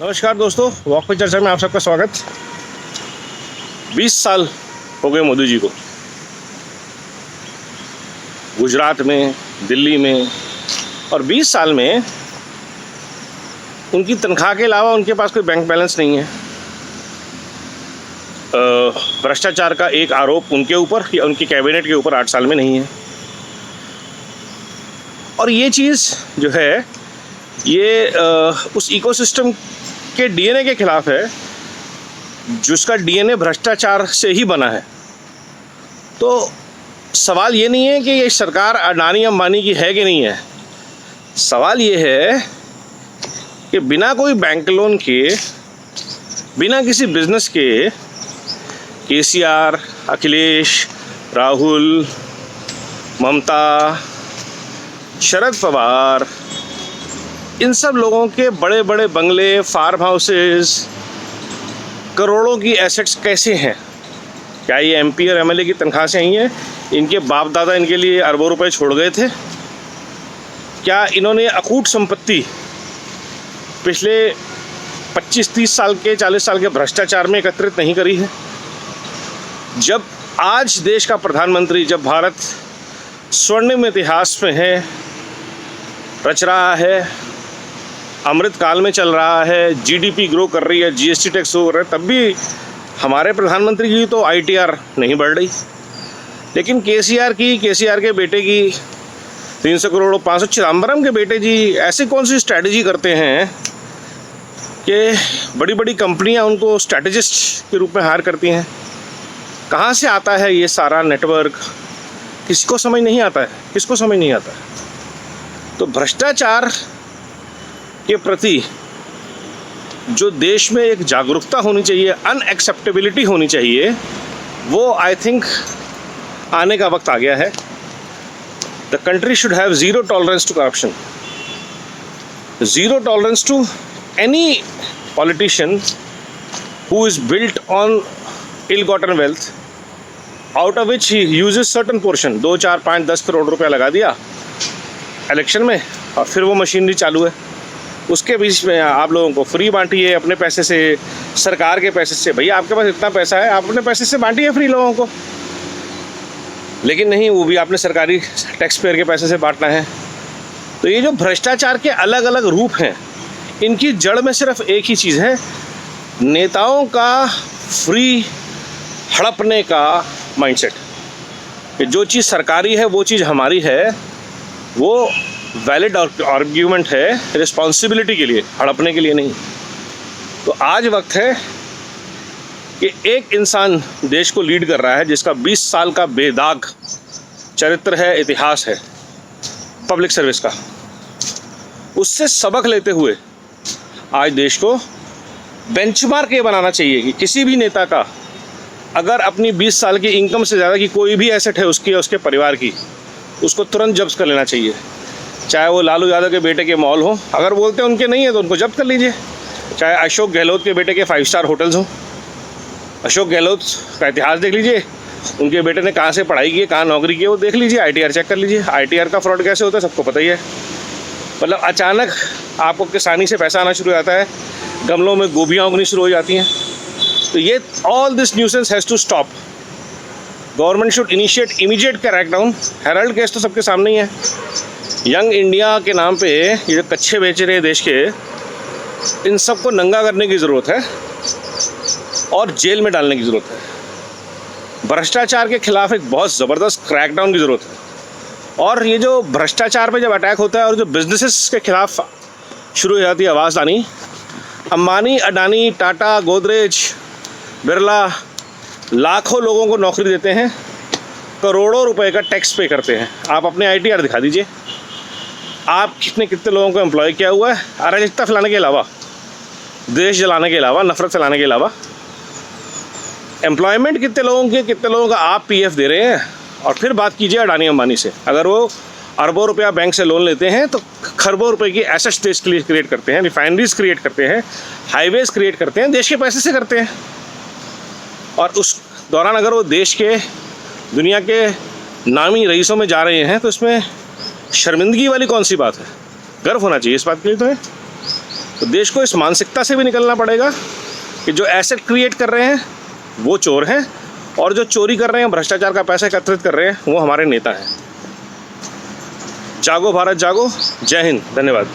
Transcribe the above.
नमस्कार दोस्तों, वॉक पे चर्चा में आप सबका स्वागत। 20 साल हो गए मोदी जी को, गुजरात में, दिल्ली में, और 20 साल में उनकी तनख्वाह के अलावा उनके पास कोई बैंक बैलेंस नहीं है। भ्रष्टाचार का एक आरोप उनके ऊपर या उनकी कैबिनेट के ऊपर 8 साल में नहीं है। और ये चीज़ जो है ये उस इकोसिस्टम के डीएनए के खिलाफ है जिसका डीएनए भ्रष्टाचार से ही बना है। तो सवाल ये नहीं है कि ये सरकार अडानी अंबानी की है कि नहीं है, सवाल ये है कि बिना कोई बैंक लोन के, बिना किसी बिजनेस के केसीआर, अखिलेश, राहुल, ममता, शरद पवार, इन सब लोगों के बड़े बड़े बंगले, फार्म हाउसेस, करोड़ों की एसेट्स कैसे हैं? क्या ये एमपी और एमएलए की तनख्वाह से आई हैं? इनके बाप दादा इनके लिए अरबों रुपए छोड़ गए थे? क्या इन्होंने अकूट संपत्ति पिछले 25-30 साल के, 40 साल के भ्रष्टाचार में एकत्रित नहीं करी है? जब आज देश का प्रधानमंत्री, जब भारत स्वर्णिम इतिहास में है, रच रहा है, अमृत काल में चल रहा है, जीडीपी ग्रो कर रही है, जीएसटी टैक्स हो रहा है, तब भी हमारे प्रधानमंत्री की तो आईटीआर नहीं बढ़ रही। लेकिन केसीआर के बेटे की 300 करोड़, 500, चिदम्बरम के बेटे जी ऐसे कौन सी स्ट्रैटेजी करते हैं कि बड़ी बड़ी कंपनियां उनको स्ट्रैटेजिस्ट के रूप में हायर करती हैं? कहाँ से आता है ये सारा नेटवर्क? किसको समझ नहीं आता है, किसको समझ नहीं आता है। तो भ्रष्टाचार के प्रति जो देश में एक जागरूकता होनी चाहिए, अनएक्सेप्टेबिलिटी होनी चाहिए, वो आई थिंक आने का वक्त आ गया है। The country should have zero tolerance to corruption, zero tolerance to any politician who is built on ill gotten wealth out of which he uses certain portion. 2, 4, 5, 10 crore रुपया लगा दिया इलेक्शन में और फिर वो मशीनरी चालू है, उसके बीच में आप लोगों को फ्री बांटिए अपने पैसे से, सरकार के पैसे से। भैया आपके पास इतना पैसा है, आप अपने पैसे से बांटिए फ्री लोगों को। लेकिन नहीं, वो भी आपने सरकारी टैक्स पेयर के पैसे से बांटना है। तो ये जो भ्रष्टाचार के अलग अलग रूप हैं, इनकी जड़ में सिर्फ एक ही चीज़ है, नेताओं का फ्री हड़पने का माइंडसेट कि जो चीज़ सरकारी है वो चीज़ हमारी है, वो वैलिड आर्ग्यूमेंट है रिस्पॉन्सिबिलिटी के लिए, हड़पने के लिए नहीं। तो आज वक्त है कि एक इंसान देश को लीड कर रहा है जिसका 20 साल का बेदाग चरित्र है, इतिहास है पब्लिक सर्विस का। उससे सबक लेते हुए आज देश को बेंचमार्क ये बनाना चाहिए कि किसी भी नेता का अगर अपनी 20 साल की इनकम से ज़्यादा की कोई भी एसेट है उसकी या उसके परिवार की, उसको तुरंत जब्त कर लेना चाहिए। चाहे वो लालू यादव के बेटे के मॉल हो, अगर बोलते हैं उनके नहीं है तो उनको जब्त कर लीजिए। चाहे अशोक गहलोत के बेटे के 5 स्टार होटल्स हो, अशोक गहलोत का इतिहास देख लीजिए, उनके बेटे ने कहाँ से पढ़ाई की है, कहाँ नौकरी की है, वो देख लीजिए, आईटीआर चेक कर लीजिए। आईटीआर का फ्रॉड कैसे होता है सबको पता ही है। मतलब अचानक आपको किसानी से पैसा आना शुरू हो जाता है, गमलों में गोभियाँ उगनी शुरू हो जाती हैं। तो ये all this nuisance has to stop. Government should initiate immediate crackdown. Herald case तो सबके सामने ही है। यंग इंडिया के नाम पे ये जो कच्चे बेच रहे देश के, इन सबको नंगा करने की ज़रूरत है और जेल में डालने की ज़रूरत है। भ्रष्टाचार के खिलाफ एक बहुत ज़बरदस्त क्रैकडाउन की ज़रूरत है। और ये जो भ्रष्टाचार पे जब अटैक होता है और जो बिजनेसेस के खिलाफ शुरू हो जाती है आवाज़ आनी, अंबानी, अडानी, टाटा, गोदरेज, बिरला लाखों लोगों को नौकरी देते हैं, करोड़ों रुपए का टैक्स पे करते हैं। आप अपने आईटीआर दिखा दीजिए, आप कितने लोगों को एम्प्लॉय किया हुआ है, अराजकता फैलाने के अलावा, देश जलाने के अलावा, नफरत फैलाने के अलावा। एम्प्लॉयमेंट कितने लोगों का आप पीएफ दे रहे हैं। और फिर बात कीजिए अडानी अंबानी से, अगर वो अरबों रुपया बैंक से लोन लेते हैं तो खरबों रुपए की एसेट्स देश के लिए क्रिएट करते हैं, रिफाइनरीज क्रिएट करते हैं, हाईवेज क्रिएट करते हैं, देश के पैसे से करते हैं। और उस दौरान अगर वो देश के, दुनिया के नामी रईसों में जा रहे हैं तो इसमें शर्मिंदगी वाली कौन सी बात है? गर्व होना चाहिए इस बात के लिए तो है। तो देश को इस मानसिकता से भी निकलना पड़ेगा कि जो एसेट क्रिएट कर रहे हैं वो चोर हैं और जो चोरी कर रहे हैं, भ्रष्टाचार का पैसा एकत्रित कर रहे हैं, वो हमारे नेता हैं। जागो भारत जागो। जय हिंद, धन्यवाद।